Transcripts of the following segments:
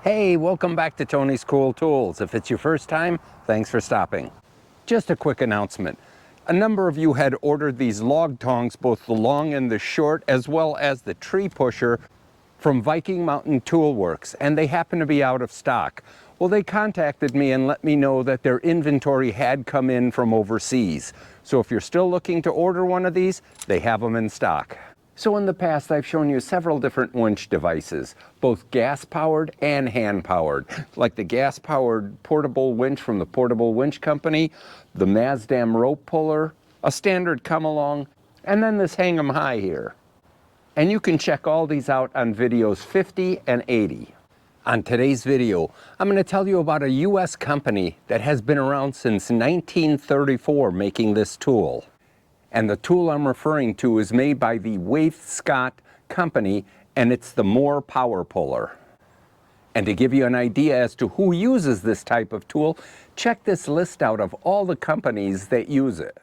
Hey, welcome back to Tony's Cool Tools. If it's your first time, thanks for stopping. Just a quick announcement. A number of you had ordered these log tongs, both the long and the short, as well as the tree pusher from Viking Mountain Tool Works, and they happen to be out of stock. Well, they contacted me and let me know that their inventory had come in from overseas. So if you're still looking to order one of these, they have them in stock. So in the past, I've shown you several different winch devices, both gas-powered and hand-powered, like the gas-powered portable winch from the Portable Winch Company, the Mazdam rope puller, a standard come-along, and then this hang 'em high here. And you can check all these out on videos 50 and 80. On today's video, I'm going to tell you about a US company that has been around since 1934 making this tool. And the tool I'm referring to is made by the Scott company, and it's the Moore Power Puller. And to give you an idea as to who uses this type of tool, check this list out of all the companies that use it.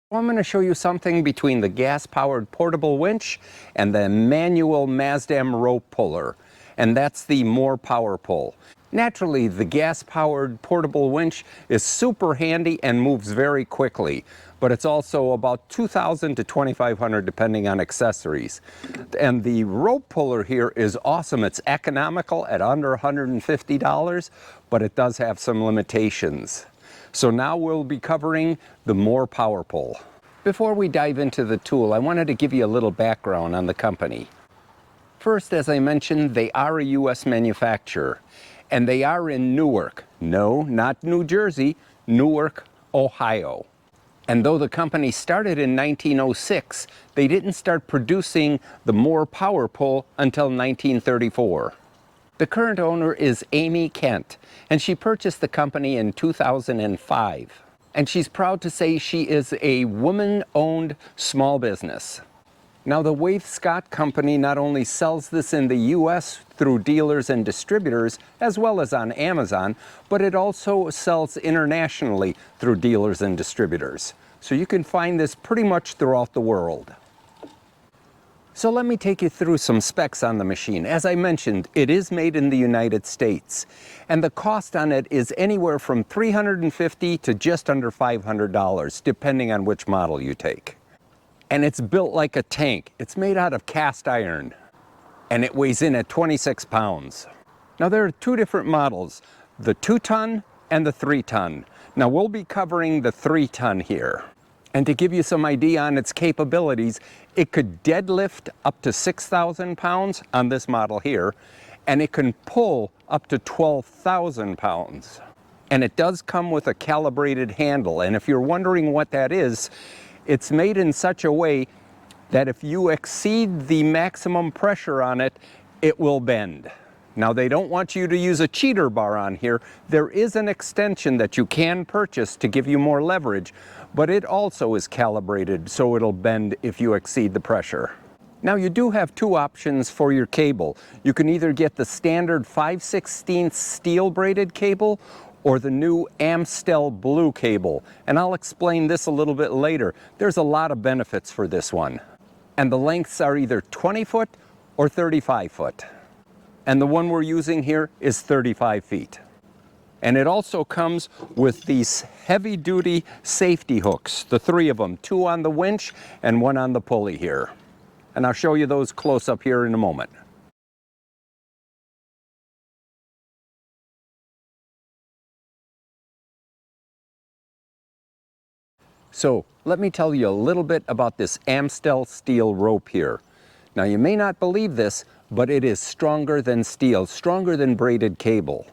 I'm going to show you something between the gas-powered portable winch and the manual Mazdam rope puller, and that's the Moore Power Pull. Naturally, the gas-powered portable winch is super handy and moves very quickly, but it's also about $2,000 to $2,500 depending on accessories. And the rope puller here is awesome. It's economical at under $150, but it does have some limitations. So now we'll be covering the Moore Power Pull. Before we dive into the tool, I wanted to give you a little background on the company. First, as I mentioned, they are a US manufacturer. And they are in Newark. No, not New Jersey, Newark, Ohio. And though the company started in 1906, they didn't start producing the Moore Power Pull until 1934. The current owner is Amy Kent, and she purchased the company in 2005. And she's proud to say she is a woman-owned small business. Now, the Scott company not only sells this in the US through dealers and distributors, as well as on Amazon, but it also sells internationally through dealers and distributors. So you can find this pretty much throughout the world. So let me take you through some specs on the machine. As I mentioned, it is made in the United States, and the cost on it is anywhere from $350 to just under $500, depending on which model you take. And it's built like a tank. It's made out of cast iron, and it weighs in at 26 pounds. Now, there are two different models, the 2-ton and the 3-ton. Now, we'll be covering the 3-ton here. And to give you some idea on its capabilities, it could deadlift up to 6,000 pounds on this model here, and it can pull up to 12,000 pounds. And it does come with a calibrated handle, and if you're wondering what that is, it's made in such a way that if you exceed the maximum pressure on it, it will bend. Now, they don't want you to use a cheater bar on here. There is an extension that you can purchase to give you more leverage, but it also is calibrated so it'll bend if you exceed the pressure. Now, you do have two options for your cable. You can either get the standard 5/16 steel braided cable or the new Amstel blue cable. And I'll explain this a little bit later. There's a lot of benefits for this one. And the lengths are either 20 foot or 35 foot. And the one we're using here is 35 feet. And it also comes with these heavy-duty safety hooks, the three of them, two on the winch and one on the pulley here. And I'll show you those close up here in a moment. So let me tell you a little bit about this Amstel steel rope here. Now, you may not believe this, but it is stronger than steel, stronger than braided cable.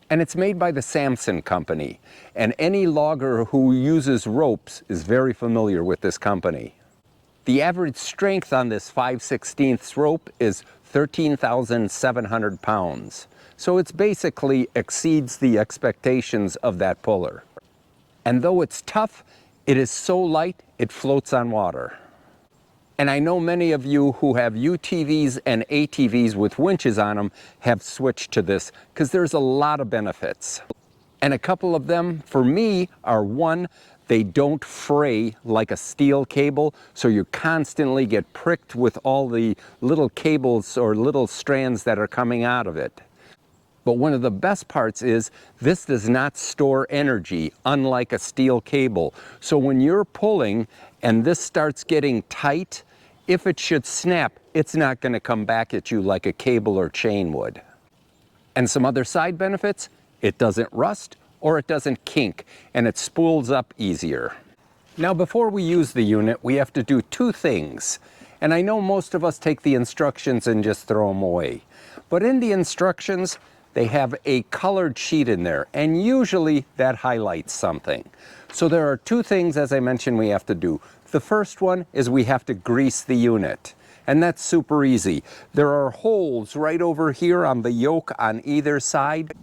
And it's made by the Samson company. And any logger who uses ropes is very familiar with this company. The average strength on this 5/16 rope is 13,700 pounds. So it's basically exceeds the expectations of that puller. And though it's tough, it is so light, it floats on water. And I know many of you who have UTVs and ATVs with winches on them have switched to this because there's a lot of benefits. And a couple of them, for me, are one, They don't fray like a steel cable, so you constantly get pricked with all the little cables or little strands that are coming out of it. But one of the best parts is this does not store energy, unlike a steel cable. So when you're pulling and this starts getting tight, if it should snap, it's not going to come back at you like a cable or chain would. And some other side benefits, it doesn't rust or it doesn't kink, and it spools up easier. Now before we use the unit, we have to do two things. And I know most of us take the instructions and just throw them away. But in the instructions, they have a colored sheet in there, and usually that highlights something. So there are two things, as I mentioned, we have to do. The first one is we have to grease the unit. And that's super easy. There are holes right over here on the yoke on either side.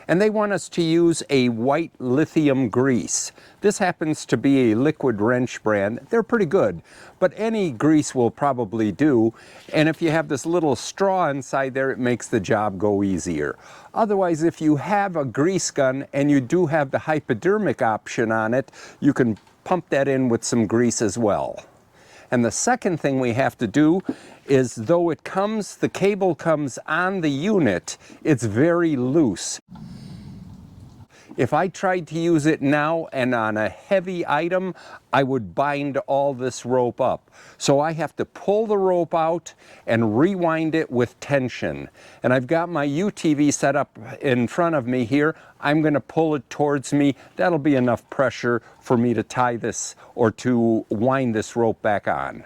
And they want us to use a white lithium grease. This happens to be a liquid wrench brand. They're pretty good, but any grease will probably do. And if you have this little straw inside there, it makes the job go easier. Otherwise, if you have a grease gun and you do have the hypodermic option on it, you can pump that in with some grease as well. And the second thing we have to do is, though the cable comes on the unit, it's very loose. If I tried to use it now and on a heavy item, I would bind all this rope up. So I have to pull the rope out and rewind it with tension. And I've got my UTV set up in front of me here. I'm going to pull it towards me. That'll be enough pressure for me to tie this or to wind this rope back on.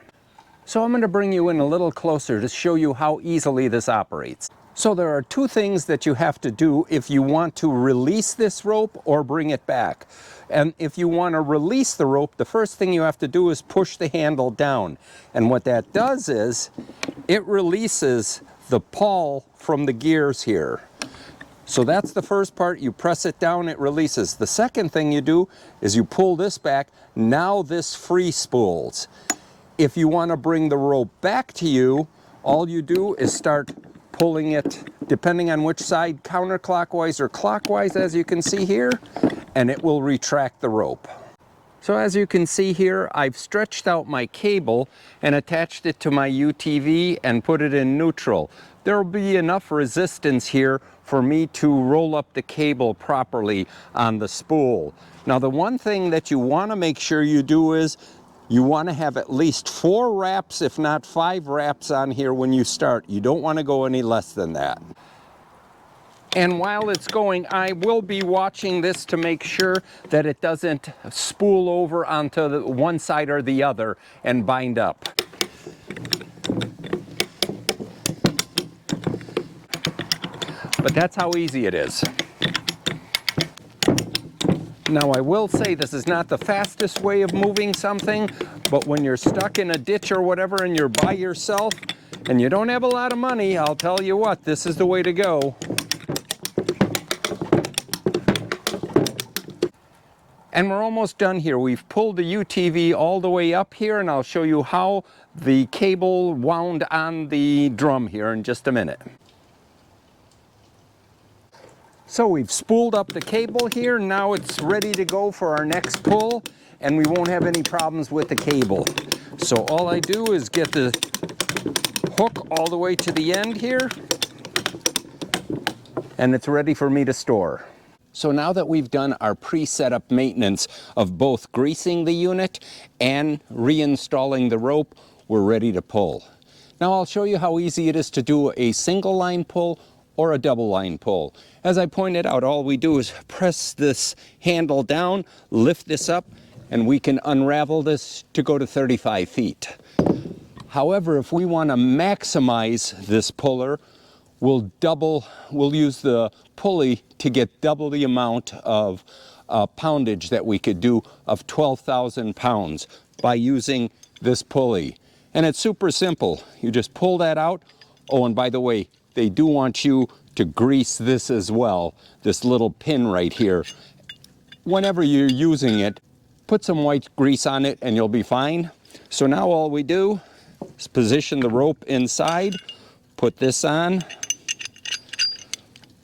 So I'm going to bring you in a little closer to show you how easily this operates. So there are two things that you have to do if you want to release this rope or bring it back. And if you want to release the rope, the first thing you have to do is push the handle down. And what that does is it releases the pawl from the gears here. So that's the first part. You press it down, it releases. The second thing you do is you pull this back. Now this free spools. If you want to bring the rope back to you, all you do is start pulling it, depending on which side, counterclockwise or clockwise, as you can see here, and it will retract the rope. So as you can see here, I've stretched out my cable and attached it to my UTV and put it in neutral. There will be enough resistance here for me to roll up the cable properly on the spool. Now the one thing that you want to make sure you do is you want to have at least 4 wraps, if not 5 wraps on here when you start. You don't want to go any less than that. And while it's going, I will be watching this to make sure that it doesn't spool over onto the one side or the other and bind up. But that's how easy it is. Now I will say this is not the fastest way of moving something, but when you're stuck in a ditch or whatever and you're by yourself and you don't have a lot of money, I'll tell you what, this is the way to go. And we're almost done here. We've pulled the UTV all the way up here, and I'll show you how the cable wound on the drum here in just a minute. So we've spooled up the cable here. Now it's ready to go for our next pull, and we won't have any problems with the cable. So all I do is get the hook all the way to the end here, and it's ready for me to store. So now that we've done our pre-setup maintenance of both greasing the unit and reinstalling the rope, we're ready to pull. Now I'll show you how easy it is to do a single line pull or a double line pull. As I pointed out, all we do is press this handle down, lift this up, and we can unravel this to go to 35 feet. However, if we want to maximize this puller, we'll use the pulley to get double the amount of poundage that we could do of 12,000 pounds by using this pulley. And it's super simple. You just pull that out. Oh, and by the way, they do want you to grease this as well, this little pin right here. Whenever you're using it, put some white grease on it and you'll be fine. So now all we do is position the rope inside, put this on,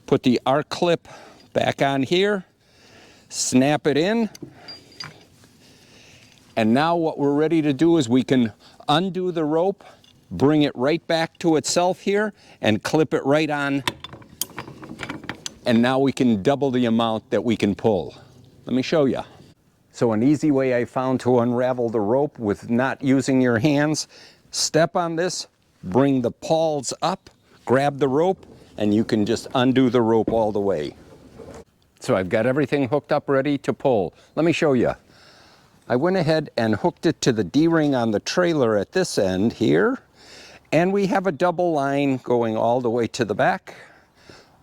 put the arc clip back on here, snap it in. And now what we're ready to do is we can undo the rope, bring it right back to itself here, and clip it right on. And now we can double the amount that we can pull. Let me show you. So an easy way I found to unravel the rope with not using your hands, step on this, bring the pawls up, grab the rope, and you can just undo the rope all the way. So I've got everything hooked up ready to pull. Let me show you. I went ahead and hooked it to the D-ring on the trailer at this end here, and we have a double line going all the way to the back,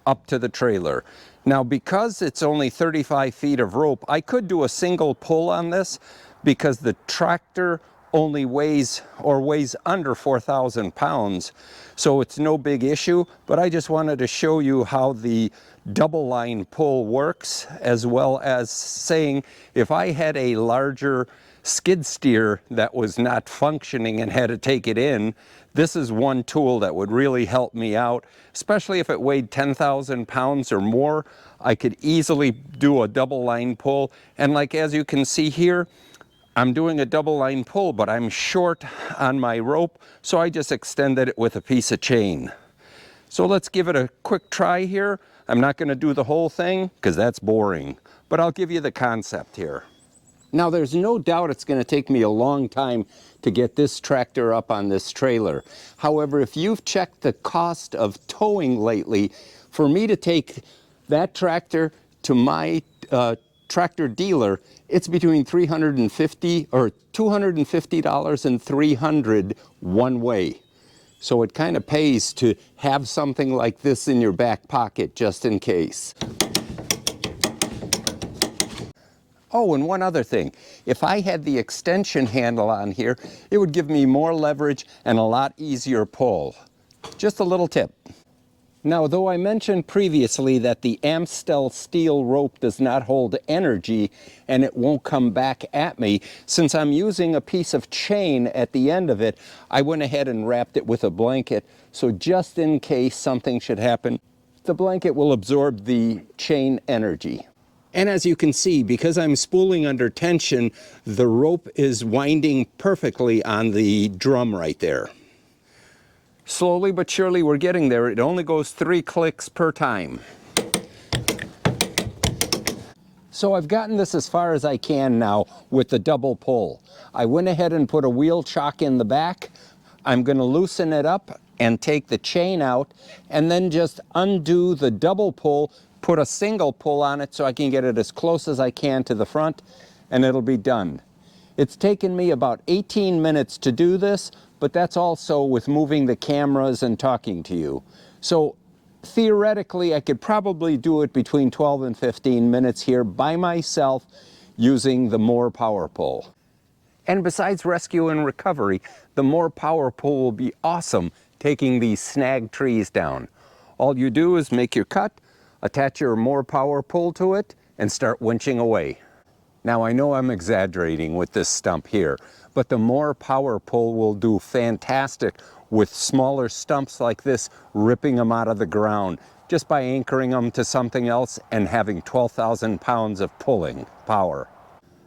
up to the trailer. Now, because it's only 35 feet of rope, I could do a single pull on this because the tractor only weighs under 4,000 pounds, so it's no big issue, but I just wanted to show you how the double line pull works, as well as saying if I had a larger skid steer that was not functioning and had to take it in, this is one tool that would really help me out, especially if it weighed 10,000 pounds or more. I could easily do a double line pull, and like as you can see here, I'm doing a double line pull, but I'm short on my rope, so I just extended it with a piece of chain. So let's give it a quick try here. I'm not going to do the whole thing because that's boring, but I'll give you the concept here. Now there's no doubt it's going to take me a long time to get this tractor up on this trailer. However, if you've checked the cost of towing lately, for me to take that tractor to my tractor dealer, it's between $250 and $300 one way. So it kind of pays to have something like this in your back pocket just in case. Oh, and one other thing. If I had the extension handle on here, it would give me more leverage and a lot easier pull. Just a little tip. Now, though I mentioned previously that the Amstel steel rope does not hold energy and it won't come back at me, since I'm using a piece of chain at the end of it, I went ahead and wrapped it with a blanket, so just in case something should happen, the blanket will absorb the chain energy. And as you can see, because I'm spooling under tension, the rope is winding perfectly on the drum right there. Slowly but surely we're getting there. It only goes 3 clicks per time. So I've gotten this as far as I can now with the double pull. I went ahead and put a wheel chock in the back. I'm going to loosen it up and take the chain out and then just undo the double pull, put a single pull on it so I can get it as close as I can to the front, and it'll be done. It's taken me about 18 minutes to do this, but that's also with moving the cameras and talking to you. So theoretically, I could probably do it between 12 and 15 minutes here by myself using the more power pull. And besides rescue and recovery, the more power pull will be awesome taking these snag trees down. All you do is make your cut, attach your more power pull to it, and start winching away. Now I know I'm exaggerating with this stump here, but the more power pull will do fantastic with smaller stumps like this, ripping them out of the ground just by anchoring them to something else and having 12,000 pounds of pulling power.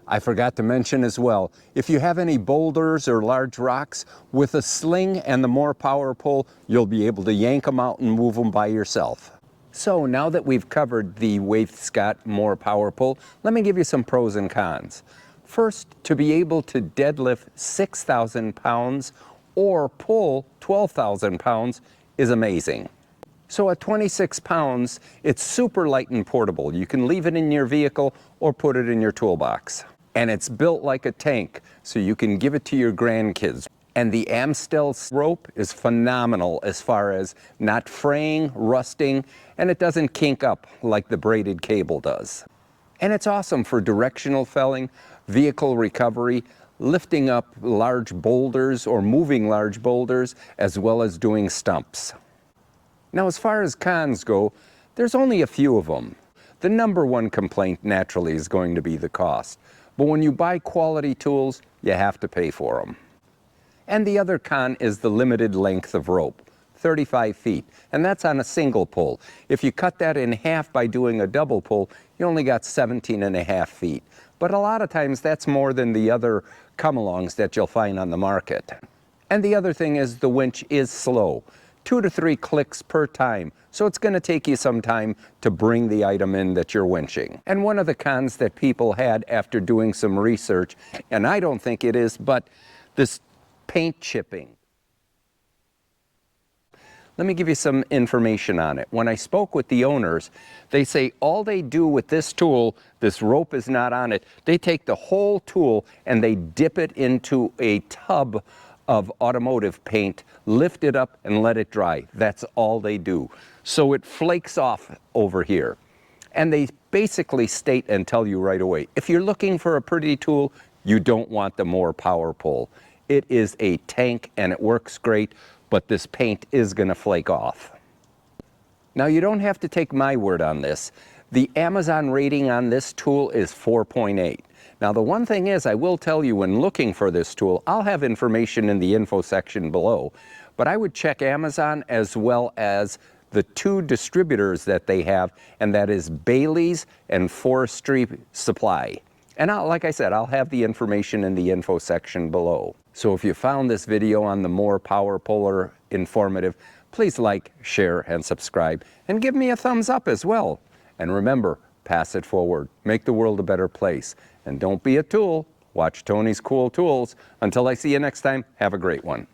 I forgot to mention as well, if you have any boulders or large rocks, with a sling and the more power pull, you'll be able to yank them out and move them by yourself. So now that we've covered the Scott more power pull, let me give you some pros and cons. First, to be able to deadlift 6,000 pounds or pull 12,000 pounds is amazing. So at 26 pounds, it's super light and portable. You can leave it in your vehicle or put it in your toolbox. And it's built like a tank, so you can give it to your grandkids. And the Amstel rope is phenomenal as far as not fraying, rusting, and it doesn't kink up like the braided cable does. And it's awesome for directional felling, vehicle recovery, lifting up large boulders or moving large boulders, as well as doing stumps. Now, as far as cons go, there's only a few of them. The number one complaint naturally is going to be the cost. But when you buy quality tools, you have to pay for them. And the other con is the limited length of rope. 35 feet, and that's on a single pull. If you cut that in half by doing a double pull, you only got 17.5 feet. But a lot of times that's more than the other come-alongs that you'll find on the market. And the other thing is the winch is slow, 2 to 3 clicks per time. So it's going to take you some time to bring the item in that you're winching. And one of the cons that people had after doing some research, and I don't think it is, but this paint chipping. Let me give you some information on it. When I spoke with the owners, they say all they do with this tool, this rope is not on it, they take the whole tool and they dip it into a tub of automotive paint, lift it up and let it dry. That's all they do. So it flakes off over here. And they basically state and tell you right away, if you're looking for a pretty tool, you don't want the more power pull. It is a tank and it works great, but this paint is going to flake off. Now you don't have to take my word on this. The Amazon rating on this tool is 4.8. Now the one thing is, I will tell you when looking for this tool, I'll have information in the info section below, but I would check Amazon as well as the 2 distributors that they have, and that is Bailey's and Forestry Supply. And like I said, I'll have the information in the info section below. So if you found this video on the More Power Puller informative, please like, share, and subscribe, and give me a thumbs up as well. And remember, pass it forward. Make the world a better place. And don't be a tool. Watch Tony's Cool Tools. Until I see you next time, have a great one.